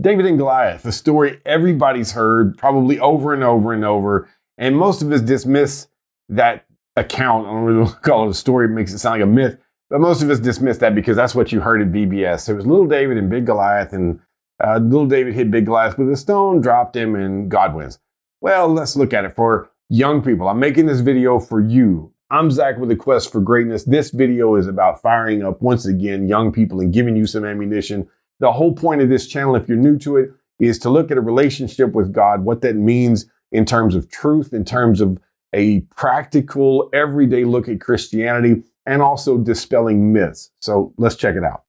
David and Goliath, a story everybody's heard probably over and over and over. And most of us dismiss that account. I don't really call it a story. It makes it sound like a myth. But most of us dismiss that because that's what you heard at VBS. There was little David and big Goliath, and little David hit big Goliath with a stone, dropped him, and God wins. Well, let's look at it for young people. I'm making this video for you. I'm Zach with a Quest for Greatness. This video is about firing up, once again, young people and giving you some ammunition. The whole point of this channel, if you're new to it, is to look at a relationship with God, what that means in terms of truth, in terms of a practical, everyday look at Christianity, and also dispelling myths. So let's check it out.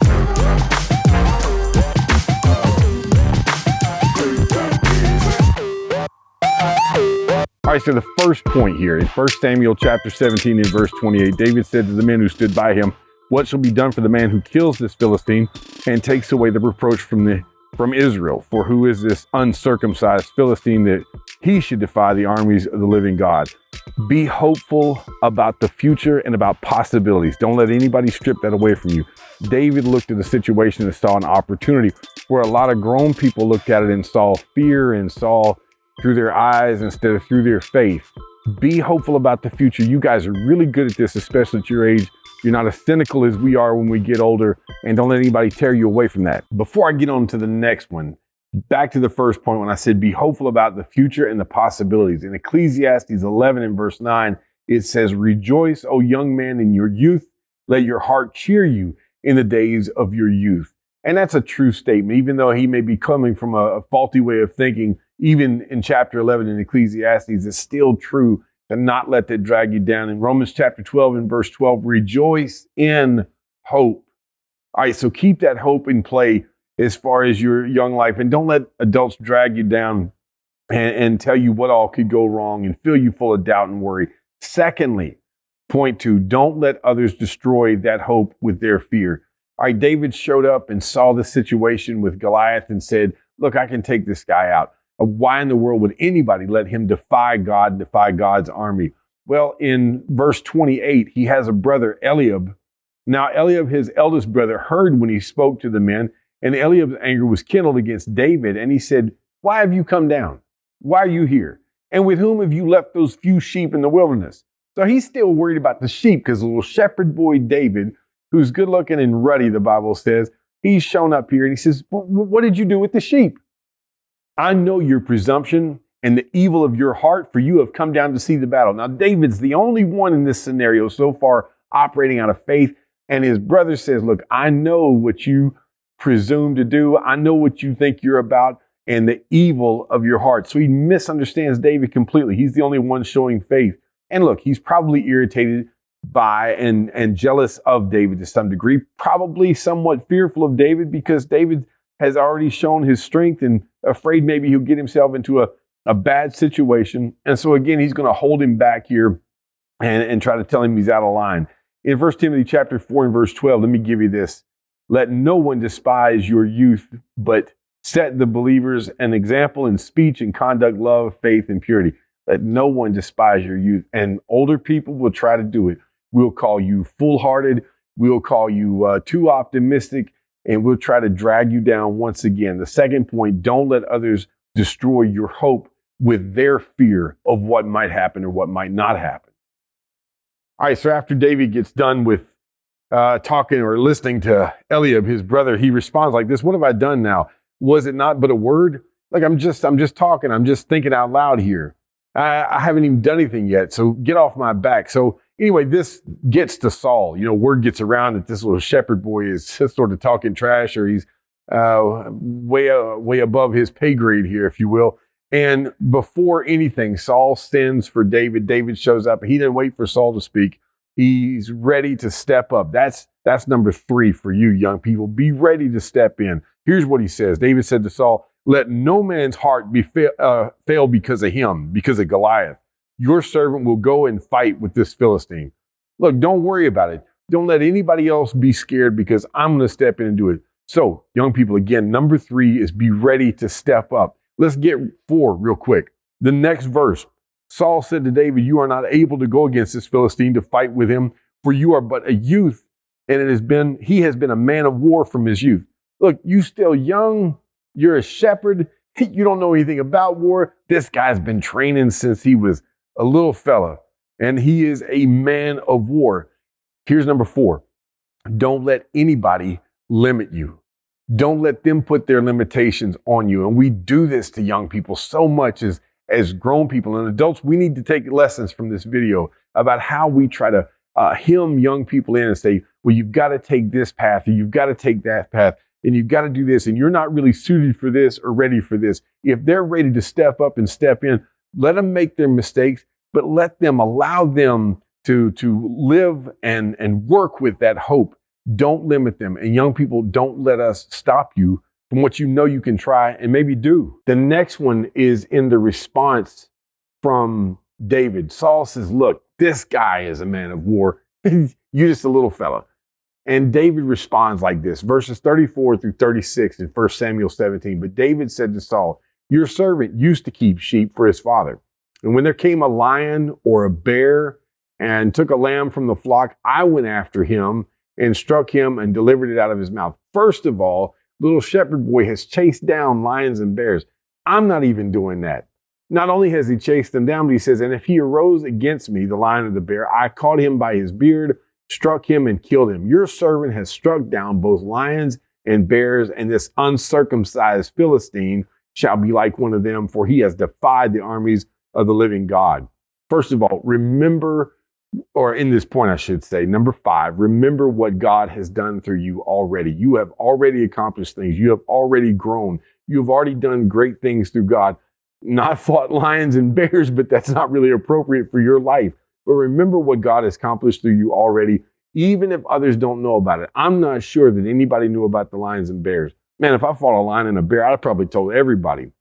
All right, so the first point here in 1 Samuel chapter 17 and verse 28, David said to the men who stood by him, "What shall be done for the man who kills this Philistine and takes away the reproach from Israel? For who is this uncircumcised Philistine that he should defy the armies of the living God?" Be hopeful about the future and about possibilities. Don't let anybody strip that away from you. David looked at the situation and saw an opportunity where a lot of grown people looked at it and saw fear and saw through their eyes instead of through their faith. Be hopeful about the future. You guys are really good at this, especially at your age. You're not as cynical as we are when we get older, and don't let anybody tear you away from that. Before I get on to the next one, back to the first point when I said be hopeful about the future and the possibilities. In Ecclesiastes 11 and verse 9, it says, "Rejoice, O young man, in your youth. Let your heart cheer you in the days of your youth." And that's a true statement, even though he may be coming from a faulty way of thinking. Even in chapter 11 in Ecclesiastes, it's still true to not let that drag you down. In Romans chapter 12 and verse 12, rejoice in hope. All right, so keep that hope in play as far as your young life, and don't let adults drag you down and tell you what all could go wrong and fill you full of doubt and worry. Secondly, point two, don't let others destroy that hope with their fear. All right, David showed up and saw the situation with Goliath and said, "Look, I can take this guy out." Why in the world would anybody let him defy God, defy God's army? Well, in verse 28, he has a brother, Eliab. Now, Eliab, his eldest brother, heard when he spoke to the men, and Eliab's anger was kindled against David. And he said, "Why have you come down? Why are you here? And with whom have you left those few sheep in the wilderness?" So he's still worried about the sheep because little shepherd boy David, who's good looking and ruddy, the Bible says, he's shown up here and he says, "What did you do with the sheep? I know your presumption and the evil of your heart, for you have come down to see the battle." Now, David's the only one in this scenario so far operating out of faith. And his brother says, "Look, I know what you presume to do. I know what you think you're about and the evil of your heart." So he misunderstands David completely. He's the only one showing faith. And look, he's probably irritated by and jealous of David to some degree, probably somewhat fearful of David because David has already shown his strength and afraid maybe he'll get himself into a bad situation. And so again, he's going to hold him back here and try to tell him he's out of line. In 1 Timothy chapter 4 and verse 12, let me give you this. "Let no one despise your youth, but set the believers an example in speech and conduct, love, faith, and purity." Let no one despise your youth. And older people will try to do it. We'll call you foolhardy. We'll call you too optimistic. And we'll try to drag you down once again. The second point, don't let others destroy your hope with their fear of what might happen or what might not happen. All right, so after David gets done with talking or listening to Eliab, his brother, he responds like this: "What have I done now? Was it not but a word? Like I'm just talking. I'm just thinking out loud here. I haven't even done anything yet. So get off my back." So anyway, this gets to Saul. You know, word gets around that this little shepherd boy is sort of talking trash, or he's way above his pay grade here, if you will. And before anything, Saul sends for David. David shows up. He didn't wait for Saul to speak. He's ready to step up. That's number 3 for you young people. Be ready to step in. Here's what he says. David said to Saul, "Let no man's heart be fail because of him, because of Goliath. Your servant will go and fight with this Philistine." Look, don't worry about it. Don't let anybody else be scared because I'm going to step in and do it. So, young people, again, number 3 is be ready to step up. Let's get 4 real quick. The next verse, Saul said to David, "You are not able to go against this Philistine to fight with him, for you are but a youth, and he has been a man of war from his youth." Look, you still young. You're a shepherd. You don't know anything about war. This guy's been training since he was a little fella, and he is a man of war. Here's number 4. Don't let anybody limit you. Don't let them put their limitations on you. And we do this to young people so much as grown people and adults. We need to take lessons from this video about how we try to hem young people in and say, well, you've got to take this path, or you've got to take that path, and you've got to do this, and you're not really suited for this or ready for this. If they're ready to step up and step in, let them make their mistakes, but allow them to live and work with that hope. Don't limit them. And young people, don't let us stop you from what you know you can try and maybe do. The next one is in the response from David. Saul says, look, this guy is a man of war. You're just a little fella. And David responds like this, verses 34 through 36 in 1 Samuel 17. But David said to Saul, your servant used to keep sheep for his father. And when there came a lion or a bear and took a lamb from the flock, I went after him and struck him and delivered it out of his mouth. First of all, little shepherd boy has chased down lions and bears. I'm not even doing that. Not only has he chased them down, but he says, and if he arose against me, the lion or the bear, I caught him by his beard, struck him and killed him. Your servant has struck down both lions and bears, and this uncircumcised Philistine shall be like one of them, for he has defied the armies of the living God. First of all, remember, or in this point, I should say, number 5, remember what God has done through you already. You have already accomplished things. You have already grown. You have already done great things through God. Not fought lions and bears, but that's not really appropriate for your life. But remember what God has accomplished through you already, even if others don't know about it. I'm not sure that anybody knew about the lions and bears. Man, if I fought a lion and a bear, I'd probably told everybody.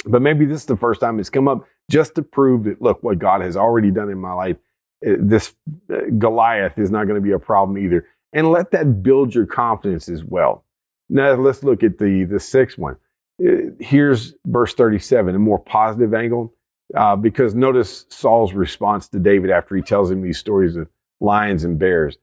But maybe this is the first time it's come up just to prove that, look, what God has already done in my life, this Goliath is not going to be a problem either. And let that build your confidence as well. Now, let's look at the 6th one. Here's verse 37, a more positive angle, because notice Saul's response to David after he tells him these stories of lions and bears.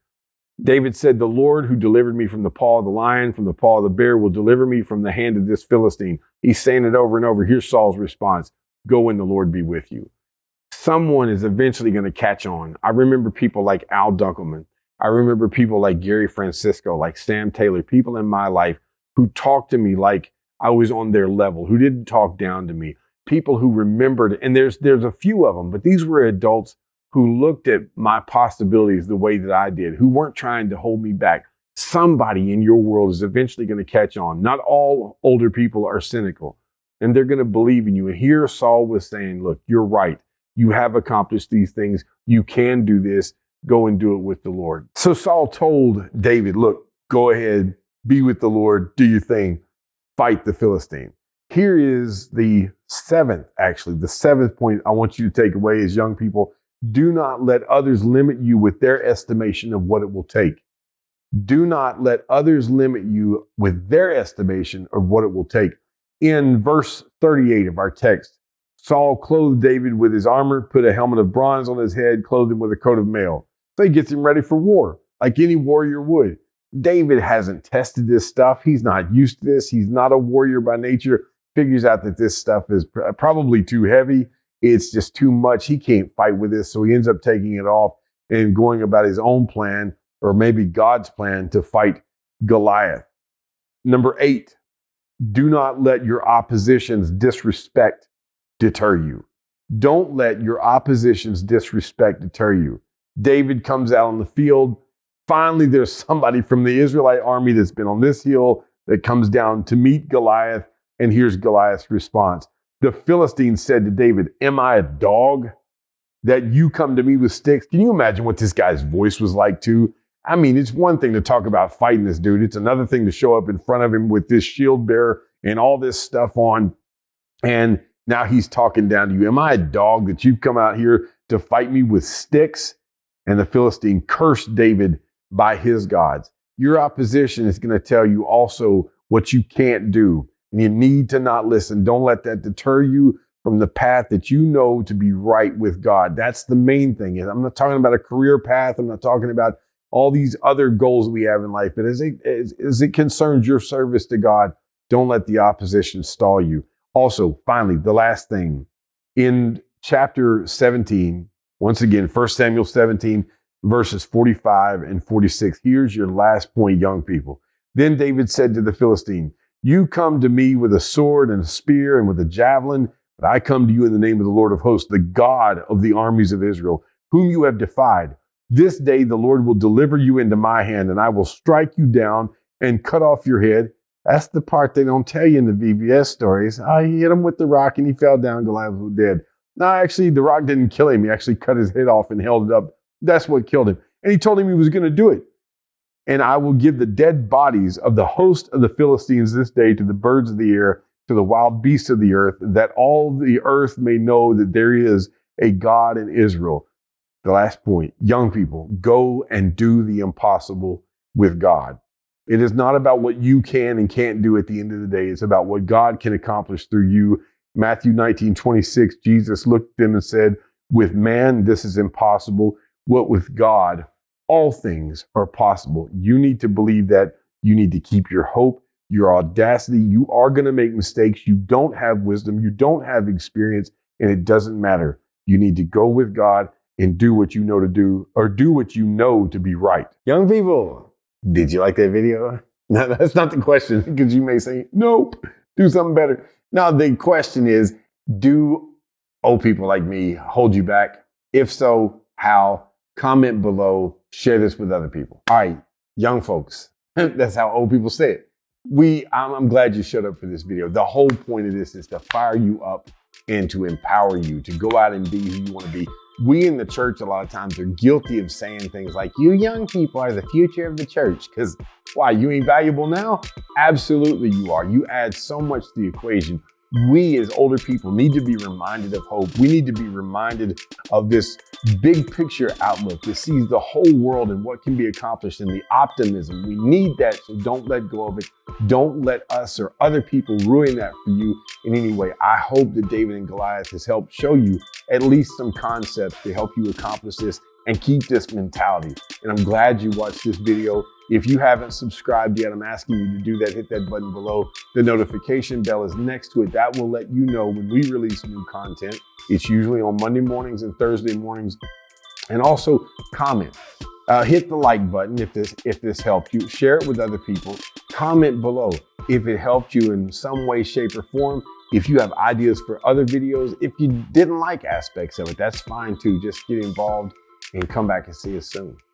David said, the Lord who delivered me from the paw of the lion, from the paw of the bear, will deliver me from the hand of this Philistine. He's saying it over and over. Here's Saul's response. Go and the Lord be with you. Someone is eventually going to catch on. I remember people like Al Dunkelman. I remember people like Gary Francisco, like Sam Taylor, people in my life who talked to me like I was on their level, who didn't talk down to me. People who remembered, and there's a few of them, but these were adults who looked at my possibilities the way that I did, who weren't trying to hold me back. Somebody in your world is eventually going to catch on. Not all older people are cynical, and they're going to believe in you. And here Saul was saying, look, you're right. You have accomplished these things. You can do this. Go and do it with the Lord. So Saul told David, look, go ahead, be with the Lord, do your thing, fight the Philistine. Here is the 7th point I want you to take away as young people. Do not let others limit you with their estimation of what it will take. Do not let others limit you with their estimation of what it will take. In verse 38 of our text, Saul clothed David with his armor, put a helmet of bronze on his head, clothed him with a coat of mail. So he gets him ready for war, like any warrior would. David hasn't tested this stuff. He's not used to this. He's not a warrior by nature. Figures out that this stuff is probably too heavy. It's just too much. He can't fight with this. So he ends up taking it off and going about his own plan, or maybe God's plan, to fight Goliath. Number 8, do not let your opposition's disrespect deter you. Don't let your opposition's disrespect deter you. David comes out on the field. Finally, there's somebody from the Israelite army that's been on this hill that comes down to meet Goliath. And here's Goliath's response. The Philistine said to David, am I a dog that you come to me with sticks? Can you imagine what this guy's voice was like too? I mean, it's one thing to talk about fighting this dude. It's another thing to show up in front of him with this shield bearer and all this stuff on. And now he's talking down to you. Am I a dog that you've come out here to fight me with sticks? And the Philistine cursed David by his gods. Your opposition is going to tell you also what you can't do. And you need to not listen. Don't let that deter you from the path that you know to be right with God. That's the main thing. I'm not talking about a career path. I'm not talking about all these other goals we have in life. But as it concerns your service to God, Don't let the opposition stall you. Also, finally, the last thing in chapter 17, once again, 1 Samuel 17, verses 45 and 46. Here's your last point, young people. Then David said to the Philistine, you come to me with a sword and a spear and with a javelin, but I come to you in the name of the Lord of hosts, the God of the armies of Israel, whom you have defied. This day the Lord will deliver you into my hand, and I will strike you down and cut off your head. That's the part they don't tell you in the VBS stories. He hit him with the rock and he fell down. Goliath was dead. No, actually, the rock didn't kill him. He actually cut his head off and held it up. That's what killed him. And he told him he was going to do it. And I will give the dead bodies of the host of the Philistines this day to the birds of the air, to the wild beasts of the earth, that all the earth may know that there is a God in Israel. The last point, young people, go and do the impossible with God. It is not about what you can and can't do at the end of the day. It's about what God can accomplish through you. Matthew 19:26, Jesus looked at them and said, with man, this is impossible. What with God, all things are possible. You need to believe that. You need to keep your hope, your audacity. You are going to make mistakes. You don't have wisdom. You don't have experience, and it doesn't matter. You need to go with God and do what you know to do, or do what you know to be right. Young people, did you like that video? No, that's not the question, because you may say, nope, do something better. Now, the question is, do old people like me hold you back? If so, how? Comment below, share this with other people. All right, young folks, that's how old people say it. I'm glad you showed up for this video. The whole point of this is to fire you up and to empower you to go out and be who you want to be. We in the church a lot of times are guilty of saying things like, you young people are the future of the church. Because why, you ain't valuable now? Absolutely you are. You add so much to the equation. We as older people need to be reminded of hope. We need to be reminded of this big picture outlook that sees the whole world and what can be accomplished and the optimism. We need that, so don't let go of it. Don't let us or other people ruin that for you in any way. I hope that David and Goliath has helped show you at least some concepts to help you accomplish this and keep this mentality. And I'm glad you watched this video. If you haven't subscribed yet, I'm asking you to do that. Hit that button below. The notification bell is next to it. That will let you know when we release new content. It's usually on Monday mornings and Thursday mornings. And also comment. Hit the like button if this helped you. Share it with other people. Comment below if it helped you in some way, shape, or form. If you have ideas for other videos, if you didn't like aspects of it, that's fine too. Just get involved and come back and see us soon.